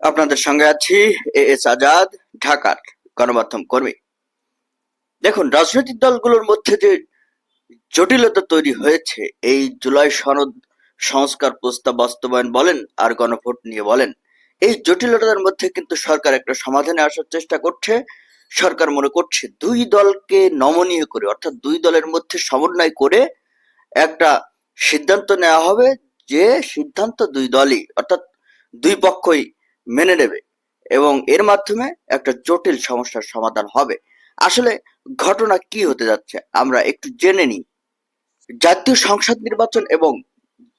আপনাদের সঙ্গে আছি এস আজাদ, ঢাকার গণমাধ্যম কর্মী। দেখুন, রাজনৈতিক দলগুলোর মধ্যে যে জটিলতা তৈরি হয়েছে এই জুলাই সনদ সংস্কার প্রস্তাব বাস্তবায়ন বলেন আর গণভোট নিয়ে বলেন, এই জটিলতার মধ্যে কিন্তু সরকার একটা সমাধানে আসার চেষ্টা করছে। সরকার মনে করছে দুই দলকে নমনীয় করে, অর্থাৎ দুই দলের মধ্যে সমন্বয় করে একটা সিদ্ধান্ত নেওয়া হবে, যে সিদ্ধান্ত দুই দলই অর্থাৎ দুই পক্ষই মেনে নেবে এবং এর মাধ্যমে একটা জটিল সমস্যার সমাধান হবে। আসলে ঘটনা কি হতে যাচ্ছে আমরা একটু জেনে নিই। জাতীয় সংসদ নির্বাচন এবং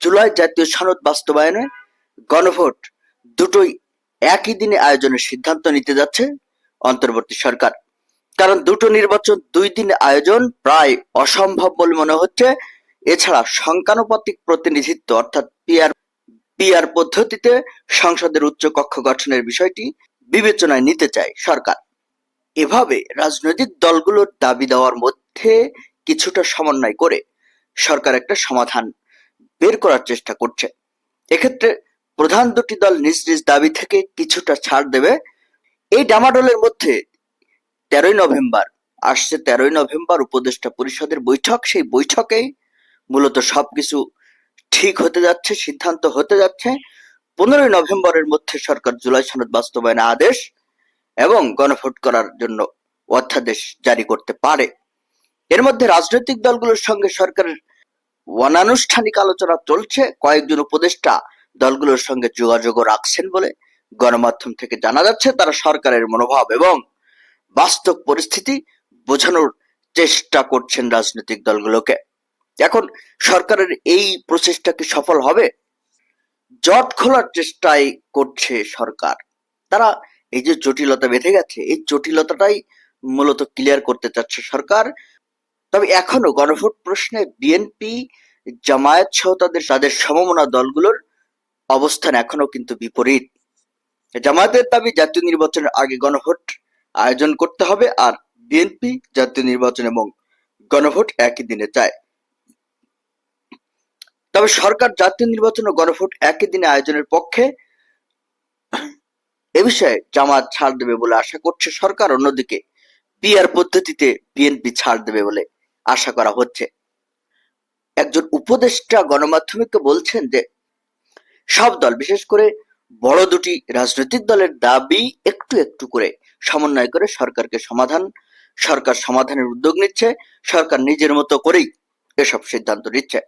জুলাই জাতীয় সনদ বাস্তবায়নে গণভোট দুটোই একই দিনে আয়োজনের সিদ্ধান্ত নিতে যাচ্ছে অন্তর্বর্তী সরকার। কারণ দুটো নির্বাচন দুই দিনে আয়োজন প্রায় অসম্ভব বলে মনে হচ্ছে। এছাড়া সংখ্যানুপাতিক প্রতিনিধিত্ব অর্থাৎ পিআর পদ্ধতিতে সংসদের উচ্চকক্ষ গঠনের বিষয়টি বিবেচনায় নিতে চায় সরকার। এভাবে রাজনৈতিক দলগুলোর দাবি দেওয়ার মধ্যে কিছুটা সমন্বয় করে সরকার একটা সমাধান বের করার চেষ্টা করছে। এক্ষেত্রে প্রধান দুটি দল নিজ নিজ দাবি থেকে কিছুটা ছাড় দেবে। এই ডামাডোলের মধ্যে 13ই নভেম্বর উপদেষ্টা পরিষদের বৈঠক। সেই বৈঠকেই মূলত সবকিছু ঠিক হতে যাচ্ছে, সিদ্ধান্ত হতে যাচ্ছে। 15ই নভেম্বরের মধ্যে সরকার জুলাই সনদ বাস্তবায়নে আদেশ এবং গণভোট করার জন্য অধ্যাদেশ জারি করতে পারে। এর মধ্যে রাজনৈতিক দলগুলোর সঙ্গে সরকারের অনানুষ্ঠানিক আলোচনা চলছে। কয়েকজন উপদেষ্টা দলগুলোর সঙ্গে যোগাযোগও রাখছেন বলে গণমাধ্যম থেকে জানা যাচ্ছে। তারা সরকারের মনোভাব এবং বাস্তব পরিস্থিতি বোঝানোর চেষ্টা করছেন রাজনৈতিক দলগুলোকে। এখন সরকারের এই প্রচেষ্টা কি সফল হবে? জট খোলার চেষ্টাই করছে সরকার। তারা এই যে জটিলতা বেঁধে গেছে, এই জটিলতাটাই মূলত ক্লিয়ার করতে চাচ্ছে সরকার। তবে এখনো গণভোট প্রশ্নে বিএনপি, জামায়াত সহ তাদের সমমনা দলগুলোর অবস্থান এখনো কিন্তু বিপরীত। জামায়াতের দাবি জাতীয় নির্বাচনের আগে গণভোট আয়োজন করতে হবে, আর বিএনপি জাতীয় নির্বাচন এবং গণভোট একই দিনে চায়। তবে সরকার জাতীয় নির্বাচন ও গণভোট একই দিনে আয়োজনের পক্ষে। এ বিষয়ে জামায়াত ছাড় দেবে বলে আশা করছে সরকার। অন্যদিকে পিআর পদ্ধতিতে বিএনপি ছাড় দেবে বলে আশা করা হচ্ছে। একজন উপদেষ্টা গণমাধ্যমকে বলছেন যে সব দল, বিশেষ করে বড় দুটি রাজনৈতিক দলের দাবি একটু একটু করে সমন্বয় করে সরকার সমাধানের উদ্যোগ নিচ্ছে। সরকার নিজের মতো করেই এসব সিদ্ধান্ত নিচ্ছে।